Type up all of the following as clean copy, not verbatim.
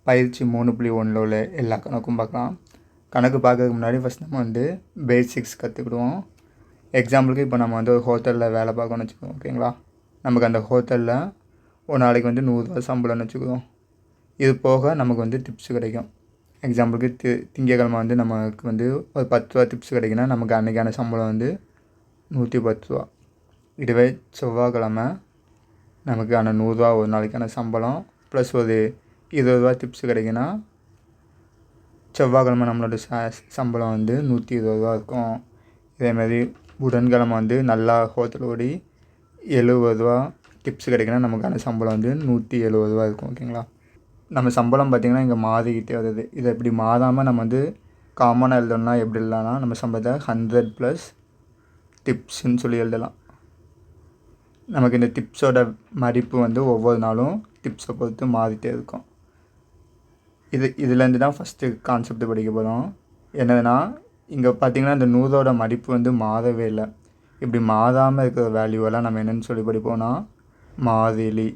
பயிற்சி 3.1 உள்ள எல்லா கணக்கும் பார்க்கலாம். கணக்கு பார்க்கறதுக்கு முன்னாடி ஃபஸ்ட் நம்ம வந்து பேசிக்ஸ் கற்றுக்கிடுவோம். எக்ஸாம்பிளுக்கு இப்போ நம்ம வந்து ஒரு ஹோட்டலில் வேலை பார்க்கணும்னு வச்சுக்கோங்க, ஓகேங்களா? நமக்கு அந்த ஹோட்டலில் ஒரு நாளைக்கு வந்து 100 ரூபா சம்பளம்னு வச்சுக்குவோம். இது போக நமக்கு வந்து டிப்ஸ் கிடைக்கும். எக்ஸாம்பிளுக்கு திங்கக்கிழமை வந்து நமக்கு வந்து ஒரு 10 ரூபா டிப்ஸ் கிடைக்குன்னா நமக்கு அன்றைக்கான சம்பளம் வந்து 110 ரூபா. இதுவே செவ்வாய்க்கிழமை நமக்கான 100 ரூபா ஒரு நாளைக்கான சம்பளம் ப்ளஸ் ஒரு 20 ரூபா டிப்ஸ் கிடைக்குன்னா செவ்வாய்க்கிழமை நம்மளோட சம்பளம் வந்து 120 ரூபா இருக்கும். இதேமாதிரி புதன்கிழமை வந்து நல்லா ஹோட்டல் ஓடி 70 ரூபா டிப்ஸ் கிடைக்குன்னா நமக்கான சம்பளம் வந்து 170 ரூபா இருக்கும், ஓகேங்களா? நம்ம சம்பளம் பார்த்திங்கன்னா இங்கே மாறிக்கிட்டே வருது. இதை இப்படி மாறாமல் நம்ம வந்து காமனாக எழுதணும்னா எப்படி எழுதலாம்னா நம்ம சம்பளத்தை 100 ப்ளஸ் டிப்ஸ்ன்னு சொல்லி எழுதலாம். நமக்கு இந்த டிப்ஸோட மதிப்பு வந்து ஒவ்வொரு நாளும் டிப்ஸை பொறுத்து மாறிட்டே இருக்கும். இதுலேருந்து தான் ஃபஸ்ட்டு கான்செப்ட் படிக்க போகிறோம். என்னதுன்னா இங்கே பார்த்திங்கன்னா இந்த 100ஓட மதிப்பு வந்து மாறவே இல்லை. இப்படி மாறாமல் இருக்கிற வேல்யூவெல்லாம் நம்ம என்னென்னு சொல்லி படிப்போம்னா மாறிலி.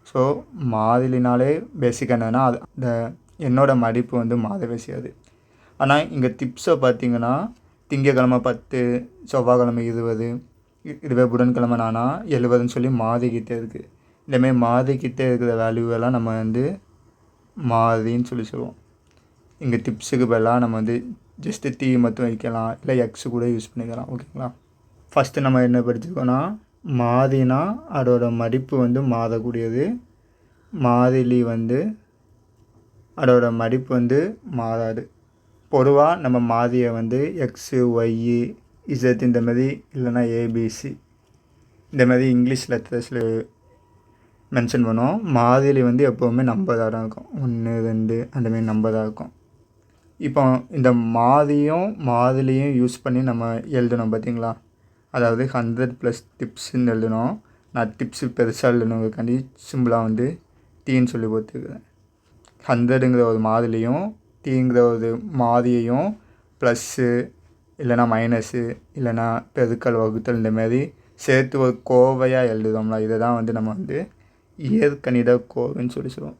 ஸோ மாறிலினாலே பேசிக்காக என்னென்னா அது அந்த என்னோட மதிப்பு வந்து மாறவே செய்யாது. ஆனால் இங்கே டிப்ஸை பார்த்திங்கன்னா திங்கக்கிழமை 10, செவ்வாய்க்கிழமை 20, இதுவே புதன்கிழமை 70ன்னு சொல்லி மாறிக்கிட்டே இருக்குது. இந்தமாரி மாறிக்கிட்டே இருக்கிற வேல்யூவெல்லாம் நம்ம வந்து மாறின்னு சொல்லி சொல்லுவோம். இங்கே டிப்ஸுக்கு பதிலாக நம்ம வந்து ஜஸ்ட்டு டி மட்டும் வைக்கலாம், இல்லை எக்ஸு கூட யூஸ் பண்ணிக்கலாம், ஓகேங்களா? ஃபஸ்ட்டு நம்ம என்ன படிச்சுக்கோன்னா மாறினா அதோட மதிப்பு வந்து மாறக்கூடியது. மாறிலி வந்து அதோட மதிப்பு வந்து மாறாது. பொதுவாக நம்ம மாறியை வந்து எக்ஸு, ஒய்யு, இசட் இந்த மாதிரி இல்லைன்னா ஏபிசி இந்த மாதிரி இங்கிலீஷ் லெட்டர்ஸில் மென்ஷன் பண்ணுவோம். மாறிலி வந்து எப்போவுமே நம்பராக தான் இருக்கும். 1, 2 அந்தமாரி நம்பராக இருக்கும். இப்போ இந்த மாறிலியும் யூஸ் பண்ணி நம்ம எழுதணும் பார்த்திங்களா? அதாவது 100 ப்ளஸ் டிப்ஸ்ன்னு எழுதணும். நான் டிப்ஸு பெருசாக எழுதணுங்கிறக்காண்டி சிம்பிளாக வந்து டீன்னு சொல்லி போட்டுருக்குறேன். 100ங்கிற ஒரு மாறிலியும் டீங்கிற ஒரு மாறியையும் ப்ளஸ்ஸு இல்லைனா மைனஸு இல்லைனா பெருக்கல் வகுத்தல் இந்தமாரி சேர்த்து ஒரு கோவையாக எழுதுவோம்ல, இதை தான் வந்து நம்ம வந்து இயற்கணித கோவைன்னு சொல்லி சொல்லுவோம்.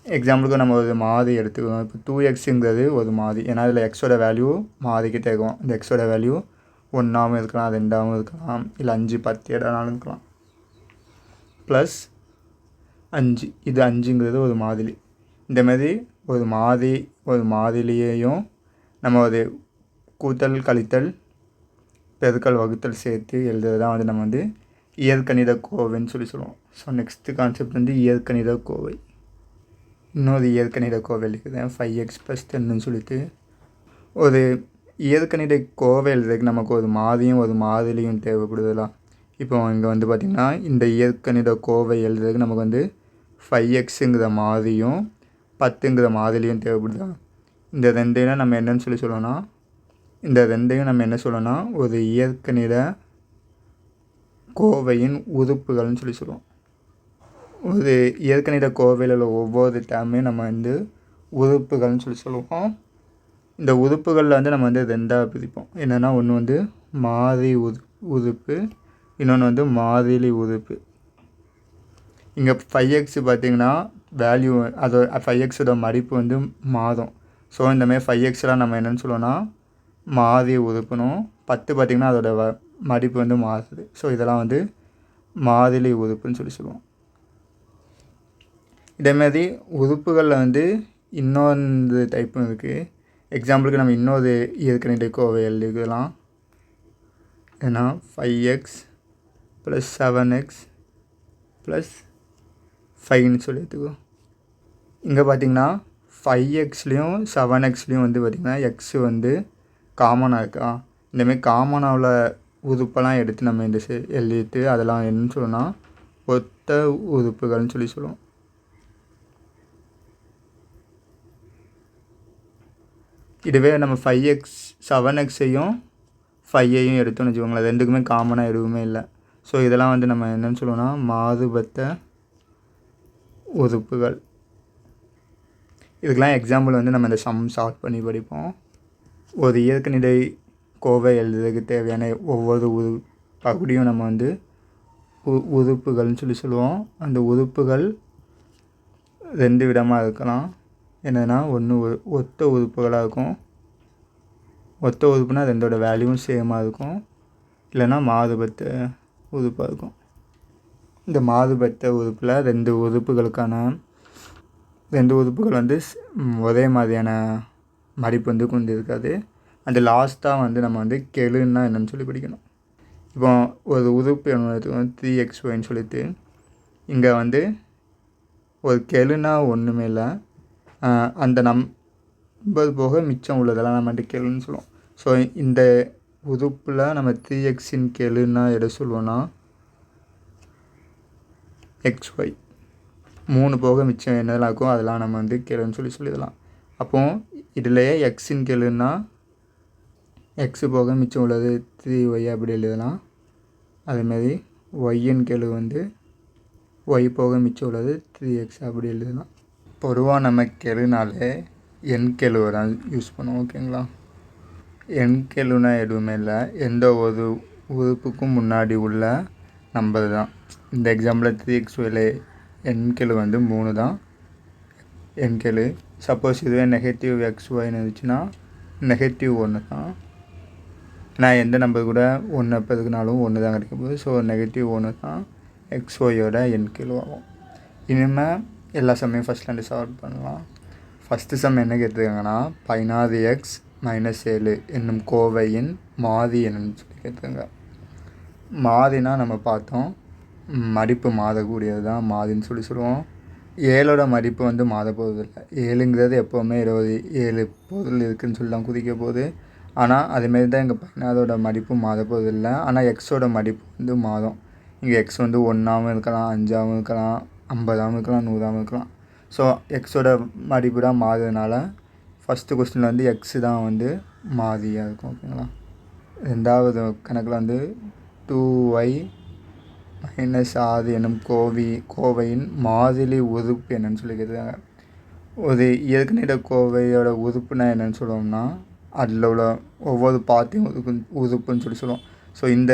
எக்ஸாம்பிளுக்கு நம்ம ஒரு மாறி எடுத்துக்கிறோம். இப்போ 2xங்கிறது ஒரு மாறி. ஏன்னா இதில் எக்ஸோட வேல்யூ மாறிக்கிட்டே இருக்கும். இந்த எக்ஸோட வேல்யூ 1ஆகவும் இருக்கலாம், 2ஆகவும் இருக்கலாம், இல்லை 5, 10 எடனாலும் இருக்கலாம். ப்ளஸ் 5, இது 5ங்கிறது ஒரு மாறிலி. இந்தமாரி ஒரு மாறிலியையும் நம்ம ஒரு கூட்டல், கழித்தல், பெருக்கல், வகுத்தல் சேர்த்து எழுதுறது தான் வந்து நம்ம வந்து இயற்கணித கோவைன்னு சொல்லி சொல்லுவோம். ஸோ நெக்ஸ்ட்டு கான்செப்ட் வந்து இயற்கணித கோவை. இன்னொரு இயற்கணித கோவை எழுதுகிறேன் 5x + 10ன்னு சொல்லிட்டு. ஒரு இயற்கணித கோவை எழுதுறதுக்கு நமக்கு ஒரு மாறியும் ஒரு மாறிலியும் தேவைப்படுதுலாம். இப்போ இங்கே வந்து பார்த்திங்கன்னா இந்த இயற்கணித கோவை எழுதுறதுக்கு நமக்கு வந்து 5xங்கிற மாறியும் 10ங்கிற மாறிலியும் தேவைப்படுதா. இந்த ரெண்டையும் நம்ம என்னன்னு சொல்லி சொல்லணும்னா ஒரு இயற்கணித கோவையின் உறுப்புகள்னு சொல்லி சொல்லுவோம். ஒரு இயற்கணித கோவையில் உள்ள ஒவ்வொரு டேர்மையும் நம்ம வந்து உறுப்புகள்னு சொல்லி சொல்லுவோம். இந்த உறுப்புகளில் வந்து நம்ம வந்து 2ஆக பிரிப்போம். என்னென்னா ஒன்று வந்து மாறி உறுப்பு, இன்னொன்று வந்து மாறிலி உறுப்பு. இங்கே 5x பார்த்திங்கன்னா வேல்யூ அது 5xோட மதிப்பு வந்து மாறும். ஸோ இந்தமாதிரி 5xலாம் நம்ம என்னென்னு சொல்லுவோம்னா மாறி உறுப்புனும். 10 பார்த்திங்கன்னா அதோட மதிப்பு வந்து மாறுது. ஸோ இதெல்லாம் வந்து மாறிலி உறுப்புன்னு சொல்லி சொல்லுவோம். இதேமாதிரி உறுப்புகளில் வந்து இன்னொரு டைப்பும் இருக்குது. எக்ஸாம்பிளுக்கு நம்ம இன்னொரு இயற்கணித கோவை எழுதிக்கலாம். ஏன்னா 5x + 7x + 5ன்னு சொல்லி எடுத்துக்குவோம். இங்கே பார்த்திங்கன்னா 5xலேயும் 7xலேயும் வந்து பார்த்திங்கன்னா எக்ஸு வந்து காமனாக இருக்கா. இந்தமாரி காமனாக உள்ள உறுப்பெல்லாம் எடுத்து நம்ம இந்த எழுதிட்டு அதெல்லாம் என்னன்னு சொல்லணும்னா ஒத்த உறுப்புகள்னு சொல்லி சொல்லுவோம். இதுவே நம்ம 5x 7xையும் 5ஐயும் எடுத்தோம்னு வச்சுக்கோங்களேன், ரெண்டுக்குமே காமனாக எதுவுமே இல்லை. ஸோ இதெல்லாம் வந்து நம்ம என்னென்னு சொல்லுவோம்னா மாறுபட்ட உறுப்புகள். இதுக்கெலாம் எக்ஸாம்பிள் வந்து நம்ம இந்த சம் சால்வ் பண்ணி படிப்போம். ஒரு இயற்கணித கோவை எழுதுறதுக்கு தேவையான ஒவ்வொரு பகுதியும் நம்ம வந்து உறுப்புகள்னு சொல்லி சொல்லுவோம். அந்த உறுப்புகள் 2 விதமாக இருக்கலாம். என்னென்னா ஒன்று ஒத்த உறுப்புகளாக இருக்கும். ஒத்த உறுப்புனா ரெண்டோட வேல்யூவும் சேமாக இருக்கும். இல்லைன்னா மாறுபட்ட உறுப்பாக இருக்கும். இந்த மாறுபட்ட உறுப்பில் 2 உறுப்புகள் வந்து ஒரே மாதிரியான மதிப்பு வந்து கொண்டு இருக்காது. அந்த லாஸ்ட்டாக வந்து நம்ம வந்து கெழுன்னா என்னென்னு சொல்லி படிக்கணும். இப்போ ஒரு உறுப்பு என்ன 3xyன்னு சொல்லிட்டு இங்கே வந்து ஒரு கெழுனா ஒன்றுமே இல்லை. அந்த நம்பர் போக மிச்சம் உள்ளதெல்லாம் நம்ம வந்து கெழுன்னு சொல்லுவோம். ஸோ இந்த உறுப்பில் நம்ம 3xன் கெழுன்னா எதை சொல்லுவோன்னா xy. 3 போக மிச்சம் என்னெல்லாம் இருக்கும் அதெல்லாம் நம்ம வந்து கெழுன்னு சொல்லிடலாம். அப்போது இதுலேயே எக்ஸின் கெழுன்னா எக்ஸு போக மிச்சம் உள்ளது 3y அப்படி எழுதலாம். அதேமாதிரி ஒய்யின் கெழு வந்து ஒய் போக மிச்சம் உள்ளது 3x அப்படி எழுதலாம். பொதுவாக நம்ம கெழுனாலே எண் கெழுவை தான் யூஸ் பண்ணுவோம். ஓகேங்களா? எண் கெழுனா எதுவுமே இல்லை, எந்த ஒரு உறுப்புக்கும் முன்னாடி உள்ள நம்பர் தான். இந்த எக்ஸாம்பிளில் 3xyல எண் கெழு வந்து 3 தான் எண் கெழு. சப்போஸ் இதுவே நெகட்டிவ் xyன்னு இருந்துச்சுன்னா -1 தான். நான் எந்த நம்பர் கூட 1 பெருக்கினாலும் 1 தான் கிடைக்க போகுது. ஸோ -1 தான் xyயோட எண் கெழு ஆகும். இனிமேல் எல்லா சம்மையும் ஃபஸ்ட்லேருந்து சால்வ் பண்ணலாம். ஃபஸ்ட்டு சம் என்ன கேட்டிருக்காங்கன்னா 16x - 7 என்னும் கோவையின் மாறி என்னன்னு சொல்லி கேட்டிருக்காங்க. மாறினா நம்ம பார்த்தோம், மதிப்பு மாறக்கூடியது தான் மாறின்னு சொல்லுவோம். 7ஓட மதிப்பு வந்து மாற போகிறது இல்லை. 7ங்கிறது எப்போவுமே 7 பொருள் இருக்குதுன்னு சொல்லி தான் குறிக்க போகுது. ஆனால் அதேமாரி தான் இங்கே 16ஓட மதிப்பும் மாற போகிறது இல்லை. ஆனால் எக்ஸோட மதிப்பு வந்து மாறும். இங்கே எக்ஸ் வந்து 1ஆகவும் இருக்கலாம், 5ஆகவும் இருக்கலாம், 50ஆகவும் இருக்கலாம், 100ஆகவும் இருக்கலாம். ஸோ எக்ஸோட மதிப்பு தான் மாறுறதுனால ஃபஸ்ட்டு கொஸ்டினில் வந்து எக்ஸு தான் வந்து மாறியாக இருக்கும். ஓகேங்களா? ரெண்டாவது கணக்கில் வந்து 2y - 6 என்னும் கோவையின் மாறிலி உறுப்பு என்னன்னு சொல்லி கேட்குறாங்க. ஒரு இயற்கணித கோவையோட உறுப்புனா என்னென்னு சொல்லுவோம்னா அதில் உள்ள ஒவ்வொரு பார்ட்டையும் உறுப்புன்னு சொல்லி சொல்லுவோம். ஸோ இந்த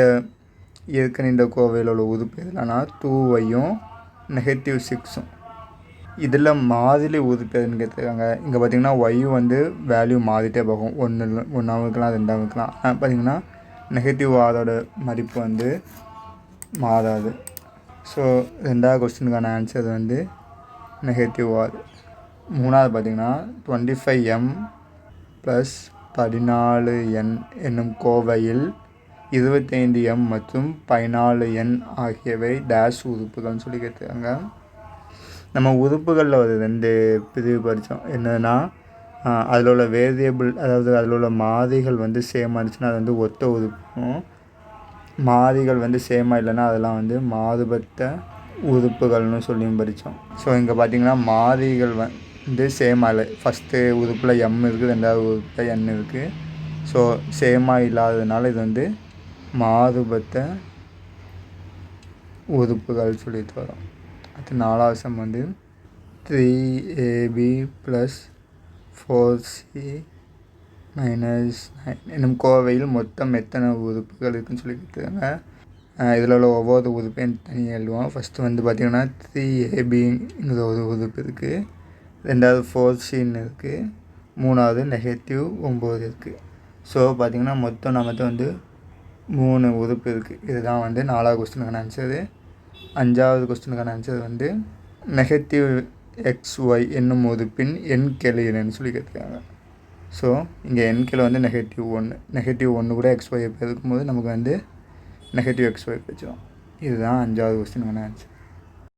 இயற்கணித கோவையில் உள்ள உறுப்பு எதுலனா 2yயும் -6ம். இதில் மாறிலி உறுப்பு எதுன்னு கேட்டிருக்காங்க. இங்கே பார்த்திங்கன்னா y வந்து வேல்யூ மாறிட்டே போகும். 1ஆகவும் இருக்கலாம், 2ஆகவும் இருக்கலாம். ஆனால் பார்த்திங்கன்னா -6ஓட மதிப்பு வந்து மாறாது. ஸோ ரெண்டாவது கொஸ்டினுக்கான ஆன்சர் வந்து -6. மூணாவது பார்த்திங்கன்னா 25m + 14n என்னும் கோவையில் 25m மற்றும் 14n ஆகியவை டேஷ் உறுப்புகள்னு சொல்லி கேட்டிருக்காங்க. நம்ம உறுப்புகளில் ஒரு 2 பிரிவு படித்தோம். என்னென்னா அதில் உள்ள வேரியபிள், அதாவது அதில் உள்ள மாறிகள் வந்து சேமாக இருந்துச்சுன்னா அது வந்து ஒத்த உறுப்பும், மாறிகள் வந்து சேமாக இல்லைன்னா அதெல்லாம் வந்து மாறுபட்ட உறுப்புகள்னு சொல்லியும் படித்தோம். ஸோ இங்கே பார்த்திங்கன்னா மாறிகள் வந்து சேமாக இல்லை. ஃபஸ்ட்டு உறுப்பில் m இருக்குது, ரெண்டாவது உறுப்பில் n இருக்குது. ஸோ சேமாக இல்லாததுனால இது வந்து மாறுபட்ட உறுப்புகள் சொல்லிட்டு வரோம். அடுத்து நாலாவது சம் வந்து 3ab + 4c - 9 என்னும் கோவையில் மொத்தம் எத்தனை உறுப்புகள் இருக்குதுன்னு சொல்லி கேட்குறாங்க. இதில் உள்ள ஒவ்வொரு உறுப்பையும் தனியாக எழுதுவோம். ஃபஸ்ட்டு வந்து பார்த்திங்கன்னா 3abங்கிற ஒரு உறுப்பு இருக்குது, ரெண்டாவது 4cன்னு இருக்குது, மூணாவது -9 இருக்குது. ஸோ பார்த்திங்கன்னா மொத்தம் நம்மகிட்ட வந்து 3 உறுப்பு இருக்குது. இதுதான் வந்து 4வது கொஸ்டினுக்கான ஆன்சரு. 5வது கொஸ்டினுக்கான ஆன்சர் வந்து -xy என்னும் உறுப்பின் எண் கெழு என்னன்னு சொல்லி கேட்குறாங்க. ஸோ இங்கே எண் கெழு வந்து -1 கூட xy பெருக்கும்போது நமக்கு வந்து -xy வச்சுரும். இதுதான் 5வது கொஸ்டினுக்கான ஆன்சர்.